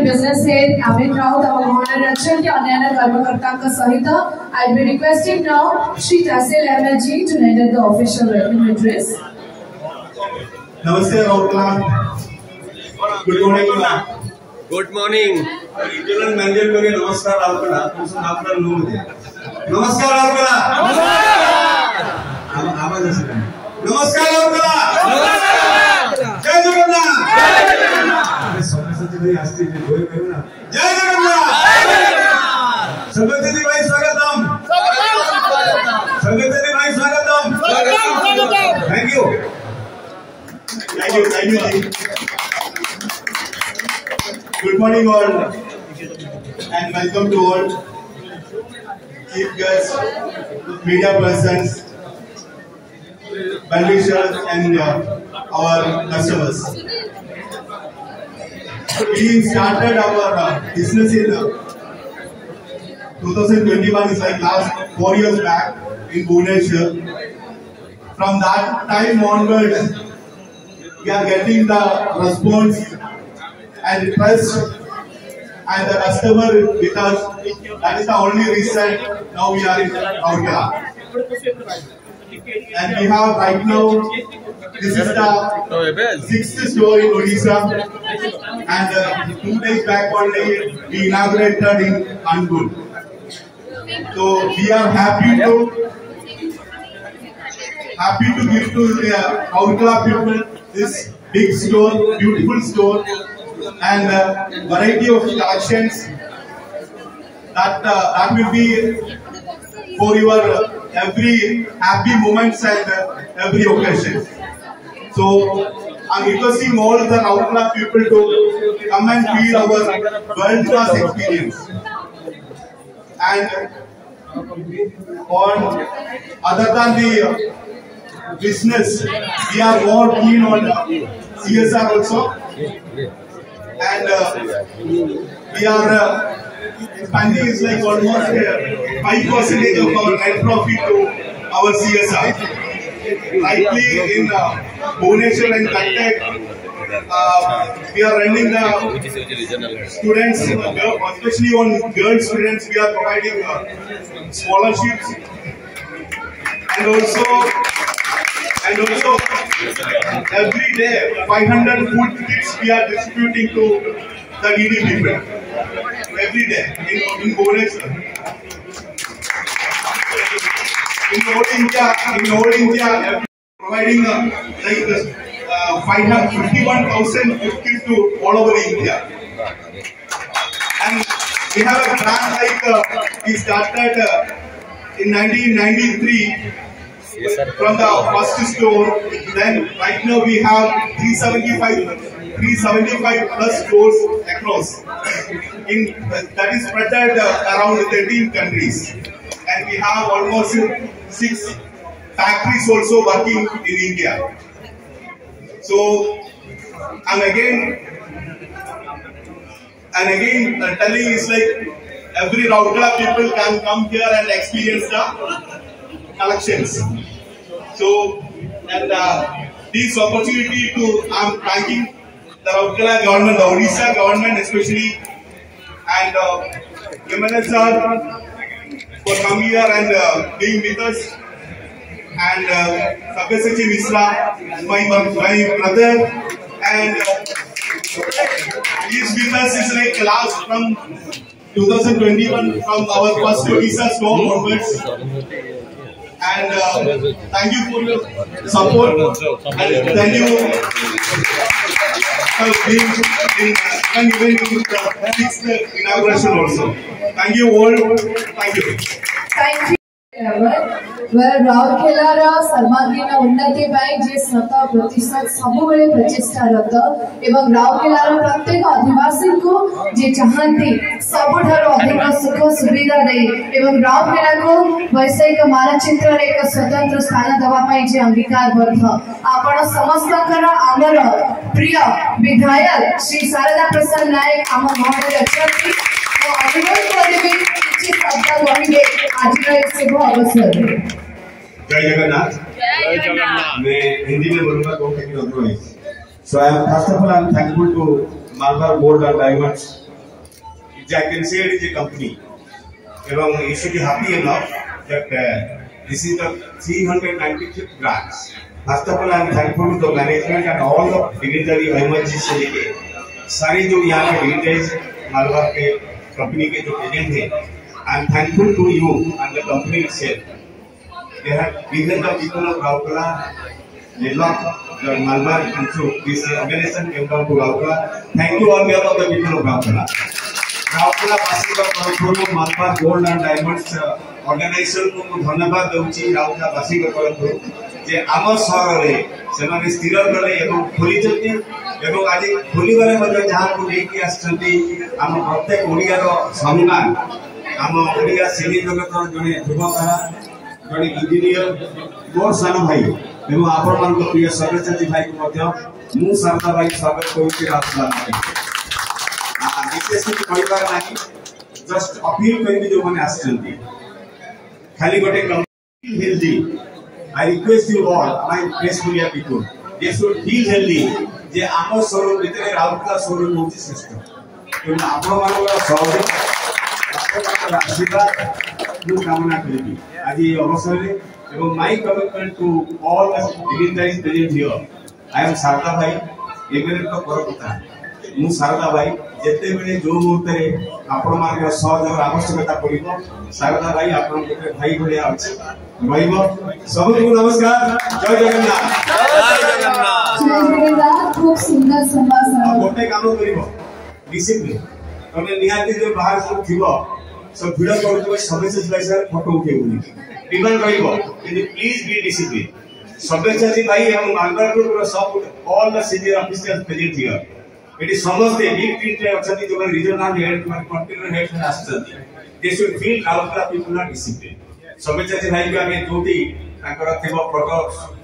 Senior Business Head Amit Raut our Honorary Action के अन्य कर्मकर्ता सहित I will be requesting now Shri Tahsil Ahmed ji to render the official welcome address. Namaste Rautla. Good morning. Good morning. Regional Manager को नमस्कार राउतला. तुम आपका नाम दे. नमस्कार राउतला. नमस्कार. आवाज ऐसे. नमस्कार राउतला. नमस्कार. जय जगन्नाथ. जय जगन्नाथ. सभी भाई आस्ते में बोल रहे हो ना. जय जगन्नाथ. जय जगन्नाथ. सभी भाई स्वागतम. सभी भाई स्वागतम. Thank you. Thank you. Good morning all and welcome to all chief guests, media persons, well-wishers and our customers. We started our business in 2021, is like last 4 years back in Bhubaneswar. From that time onwards, we are getting the response and trust and the customer with us. That is the only reason now we are in Raurkela. And we have right now, this is the 6th store in Odisha, and 2 days back only we inaugurated in Angul. So we are happy to give to the Raurkela people this big store, beautiful store, and variety of collections that will be for your every happy moments and every occasion. So I'm requesting all the Raurkela people to come and feel our world-class experience. And on other than the business, we are more keen on CSR also. And we are spending is like almost 5% of our net profit to our CSR. Likely in Bhubaneswar and Cuttack, we are running the students, especially on girl students, we are providing scholarships, and also every day 500 food kits we are distributing to the needy people every day in Bhubaneswar. In whole India, providing like 51,000 food kits to all over India. And we have a brand like we started in 1993. From the first store, then right now we have 375 plus stores across. That is spread around 13 countries, and we have almost 6 factories also working in India. So, and again telling is like every Raurkela people can come here and experience the collections. So, and this opportunity to, I'm thanking the Raurkela government, the Odisha government especially, and MLA sir for coming here and being with us, and Sabyasachi Misra, my brother, and he is with us is like last from 2021 from our first Odisha store onwards. And thank you for your support, and thank you for being in the 6th inauguration also. Thank you all. Thank you. Thank you. Well, Raurkela सर्वांगीण उन्नति पाई जे 100% सबुबले प्रचेष्टारत एवं राउरकेला प्रत्येक आदिवासी को जे चाहती सबुठार अधिक सुख सुविधा दे एवं राउरकेला को वैश्विक मानचित्र रे एक स्वतंत्र स्थान दवा पाई जे अंगीकारबद्ध आपण समस्तकर आमर प्रिय विधायक श्री शारदा प्रसाद नायक आम महोदय अछंती तो अनुरोध करबे कि शब्द कहिबे आज शुभ अवसर। जय जगन्नाथ। जय जगन्नाथ। मैं हिंदी में बोलूंगा तो otherwise. So I am first of all I am thankful to Malabar Gold and Diamonds I can say it is a company. You should be happy enough that this is the 395th branch. First of all, I am thankful to the management and all the dignitary MLG से लेके सारे जो यहाँ के dignitaries Malwa के company के जो agent हैं, I am thankful to you and the company itself. They have given the people of Raurkela a lot. The Malabar and so this organization came down to Raurkela. Thank you on behalf of the people of Raurkela. Raurkela वासी का तरफ Malabar Gold and Diamonds organization को धन्यवाद दूची राउरकेला वासी का तरफ जे आम सहर रे सेमाने स्थिर कले एवं खोली चंती एवं आज खोली वाले मतलब जहां को लेके आछंती आम प्रत्येक ओडिया रो सम्मान आम ओडिया सिनी जगत जने युवकरा जने इंजीनियर मोर सान भाई एवं आपण मान को प्रिय सर्वेचंदी भाई को मध्य मु सरदा भाई स्वागत करूची राउरकेला विशेष की परिवार नाही जस्ट अपील करबी जो माने आछंती खाली गोटे company healthy I request you all, my press media people, they should feel healthy. जे आम शोरूम भीतर राउरकेला शोरूम होची श्रेष्ठ तेणु आपण मानकर सहयोग आशीर्वाद मु कामना करी आज अवसर रे एवं my commitment to all the dignitaries present here I am Sharda भाई एग्रीमेंट तो कर कथा मु शारदा भाई जेते बेले जो मुहूर्त रे आपण मानकर सहयोग आवश्यकता पड़िबो शारदा भाई आपण के भाई भलिया अछि रहिबो सबको नमस्कार जय जगन्नाथ जय जगन्नाथ खूब सुंदर संभाषण गोटे काम करिबो डिसिप्लिन तमे निहाती जो बाहर सब थिबो सब भिड करथबो सदस्य भाई फोटो उठेबुनी डिमांड रहिबो कि प्लीज बी डिसिप्लिन सदस्य भाई एवं मालबार ग्रुप सब all the senior officers present here it is समझते बिग टीम रे अछती जो रीजनल हेड कंट्रोलर हेड आछती they should feel Rourkela people are discipline सदस्य भाई के आगे जोटी ताकर थिबो फोटो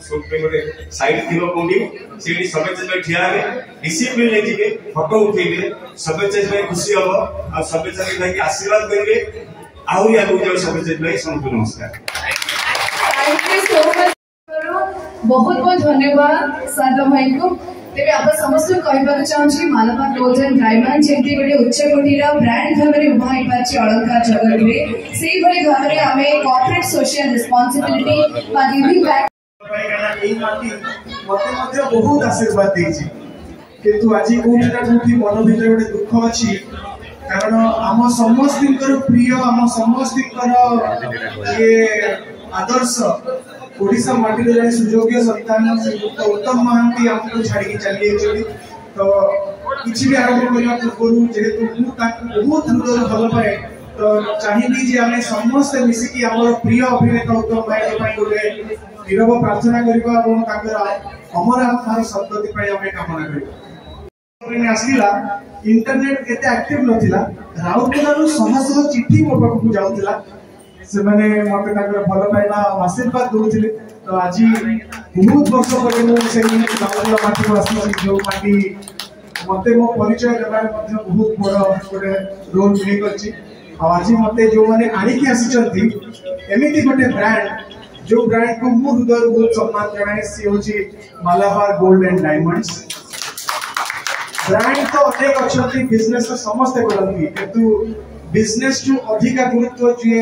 शूट पे गोटे साइड थिबो कोंडी सेठी सदस्य भाई ठिया रे डिसिप्लिन ले जिवे फोटो उठेबे सदस्य भाई खुशी हो और सदस्य भाई के आशीर्वाद करिवे आहुरी आगु जो सदस्य भाई सबको नमस्कार थैंक यू सो मच बहुत बहुत धन्यवाद सादा भाई को तेरे आप समस्त कहबाक चाहूँगी मालाबार गोल्ड एंड डायमंड जेमती गोटे उच्च कोटीर ब्रांड भाव में उभा होई अलंकार जगत में से भली भाव में आमे कॉर्पोरेट सोशल रिस्पांसिबिलिटी बा गिविंग बैक मते मते बहुत आशीर्वाद देछि किंतु आज कोठी ना कोठी मन भीतर गोटे दुख अछि कारण आम समस्तिकर प्रिय आम समस्तिकर ये आदर्श ओडिशा माटी रे सुयोग्य संतान उत्तम महांती हमको छाड़ी चली जाइछी तो किछि भी आरंभ करबा पूर्व जेहेतु मु ताको बहुत हृदय भल पाए तो चाहिबी जे आमे समस्त मिसी की हमर प्रिय अभिनेता उत्तम भाई के गोटे नीरव प्रार्थना करबा और ताकर अमर आत्मार सद्गति पय आमे कामना करबा आसला इंटरनेट केते एक्टिव नथिला राउरकेला रो सहज चिट्ठी मोर पाखु जाउतिला से माने मते ताकर भल पाइबा आशीर्वाद दउथिले तो आज बहुत वर्ष पर मु से राउरकेला माटी आसी जो माटी मते मो परिचय देबार मध्ये बहुत बड़ गोटे रोल प्ले करछि आज मते जो माने आनी के आसी चंती एमिति गोटे ब्रांड जो ब्रांड को मु हृदय बहुत सम्मान जणाए सी होछि Malabar gold and diamonds brand तो अनेक अच्छी बिजनेस समस्त करती किंतु बिजनेस जो अधिक गुरुत्व जे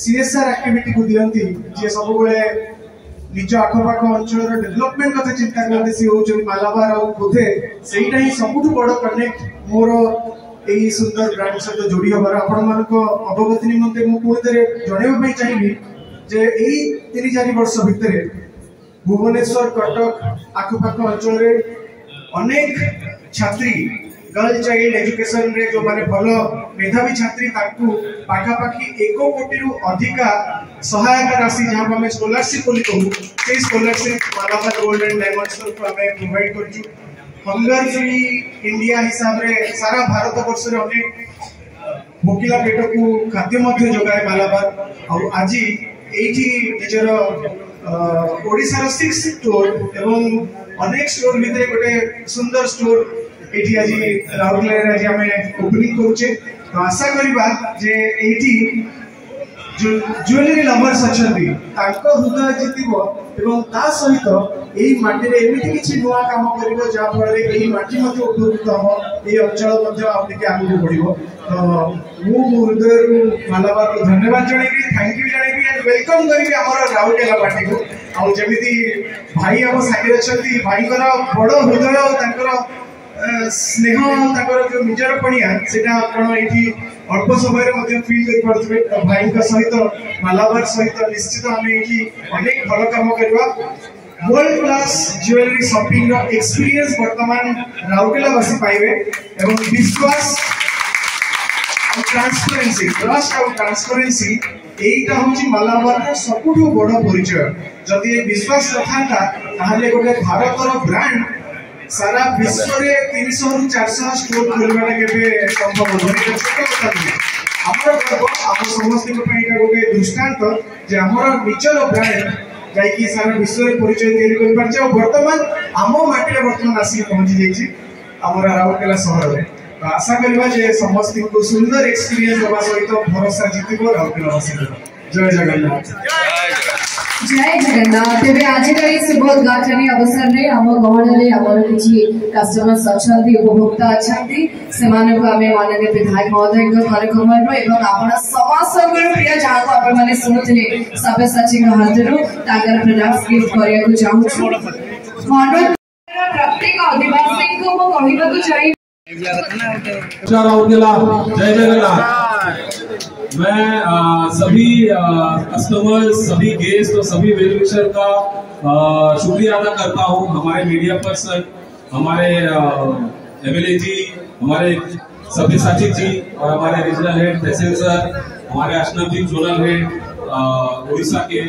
सीएसआर एक्टिविटी को दियंती जे सब बेले निज आखपाख अंचल डेवलपमेंट कथा चिंता करते सी होचन मालाबार और बोधे सेटा ही सबुठ बड़ कनेक्ट मोर एई सुंदर ब्रांड सहित जोड़ी हबार आपण मानको अवगति निमंते मु पुणितरे जणेबा पई चाहिबी जे एई 3-4 वर्ष भितरे भुवनेश्वर कटक आखपाख अंचल रे अनेक छात्री गर्ल चाइल्ड एजुकेशन रे जो माने भलो मेधावी छात्री ताकू पाखा पाखी 1 कोटी रु अधिका सहायता राशि जहां हमें स्कॉलरशिप बोली कहू से scholarship Malabar gold and diamonds को हमें प्रोवाइड करछु हंगर फ्री इंडिया हिसाब रे सारा भारत वर्ष रे अनेक भोकिला पेट को खाद्य मध्य जोगाए मालाबार और आज एठी निजर ओडिसा रो 6 स्टोर एवं अनेक स्टोर भितरे गोटे सुंदर स्टोर एठी आज राउरकेला रे आज हमें ओपनिंग करूचे तो आशा करिबा जे एठी ज्वेलरी लवर्स अच्छा हृदय जितब और सहित यही माटी एमती किसी नुआ कम कर जहाँफल यही माटी उपकृत हम ये अंचल आगे बढ़ो तो मु हृदय मालाबार को धन्यवाद जनइबी थैंक यू जनइबी एंड वेलकम करी राउरकेला माटी को आमती भाई आम सागे अच्छा भाई बड़ हृदय स्नेह जो निजर पणिया से अल्प समय फिल कर भाई सहित मालाबार सहित निश्चित आम अनेक भल कम करवा world class jewellery shopping experience वर्तमान राउरकेलावासी पाइबे एवं विश्वास ट्रांसपेरेंसी ट्रस्ट और ट्रांसपेरेंसी एटा होची मालाबार सबुठ बड़ परिचय जदि विश्वास नथा ताहले गोटे भारतर ब्रांड सारा विश्व रे 300 रु 400 स्टोर खोलवाटा केबे संभव होबे छोट कथा नहीं हमर गर्व आप समस्त को पई गोटे दृष्टांत जे हमर निचर ब्रांड जाय कि सारा विश्व रे परिचय तैयारी कर परचे और वर्तमान आम माटी रे वर्तमान आसी पहुंची जायछि हमर राउरकेला शहर रे तो आशा करबा जे समस्त को सुंदर एक्सपीरियंस होबा सहित भरोसा जितिबो राउरकेला वासी जय जगन्नाथ जय जगन्नाथ तेरे आज शुभ उद्घाटन अवसर में आम गहन आमर किसी कस्टमर्स अच्छा उपभोक्ता अच्छा से माननीय विधायक महोदय कार्यक्रम एवं आप समस्त प्रिय जहाँ को आप शुणुले सब्यसाची हाथ प्रोडक्ट्स गिफ्ट करने चाहूँ प्रत्येक आदिवासी को कहवाक चाहिए जय जगन्नाथ। मैं सभी कस्टमर्स सभी गेस्ट और सभी वेल विशर का शुक्रिया अदा करता हूं। हमारे मीडिया पर्सन हमारे एमएलए जी हमारे सब्यसाची जी और हमारे रीजनल हेड तहसील सर हमारे अशनफ जी जोनल हेड उड़ीसा के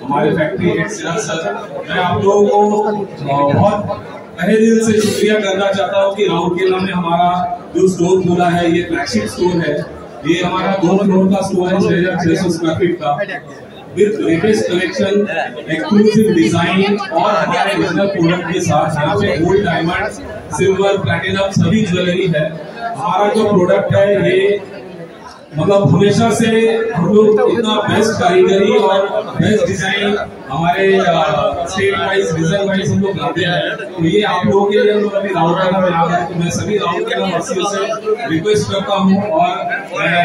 हमारे फैक्ट्री हेड सिराज सर मैं आप लोगों को बहुत तहे दिल से शुक्रिया करना चाहता हूँ कि राउरकेला में हमारा जो स्टोर खुला है ये फ्लैगशिप स्टोर है। ये हमारा 2 फ्लोर का स्टोर है 6,600 स्क्वायर फीट का with latest collection exclusive design और हमारे ओरिजिनल प्रोडक्ट के साथ यहाँ पे गोल्ड डायमंड सिल्वर प्लैटिनम सभी ज्वेलरी है। हमारा जो प्रोडक्ट है ये मतलब हमेशा से हम लोग इतना बेस्ट कारीगरी और बेस्ट डिजाइन हमारे स्टेट वाइज रीजन वाइज हम लोग लाते हैं। तो ये आप लोगों के लिए हम लोग अभी राउरकेला में आ गए तो मैं सभी राउरकेला वासियों से रिक्वेस्ट करता हूँ और मैं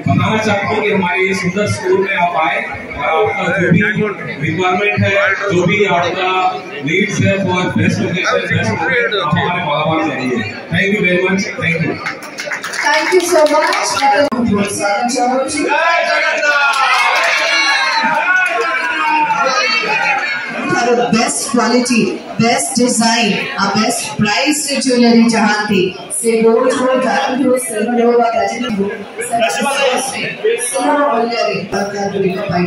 बताना चाहता हूँ कि हमारे ये सुंदर स्टोर में आप आए और आपका जो भी रिक्वायरमेंट है जो भी आपका नीड्स है फॉर बेस्ट लोकेशन बेस्ट आप हमारे मालाबार में आइए। Thank you very much. Thank you. Thank you so much. Best quality best design और बेस्ट प्राइस से ज्वेलरी चाहती से गोल्ड हो डायमंड हो सिल्वर हो या प्लैटिनम हो सोना ऑलरेडी का पाई